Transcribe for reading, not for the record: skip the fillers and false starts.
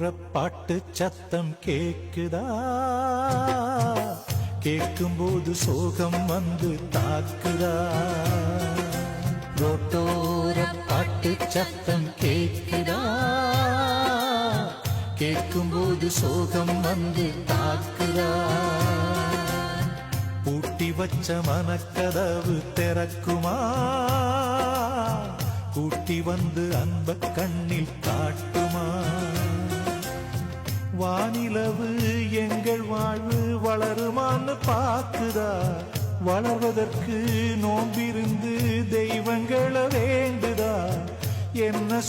பாட்டு சத்தம் கேக்குதா? கேட்கும்போது சோகம் வந்து தாக்குதா? ரோட்டோர பாட்டு சத்தம் கேக்குதா? கேட்கும்போது சோகம் வந்து தாக்குதா? பூட்டி வச்ச மனக்கதவு திறக்குமா? கூட்டி வந்து அன்ப கண்ணில் காட்டுமா? வானிலவு எங்கள் வாழ்வு வளருமான்னு பாக்குதா? வளர்வதற்கு நோம்பிருந்து தெய்வங்களை வேண்டுதா? என்ன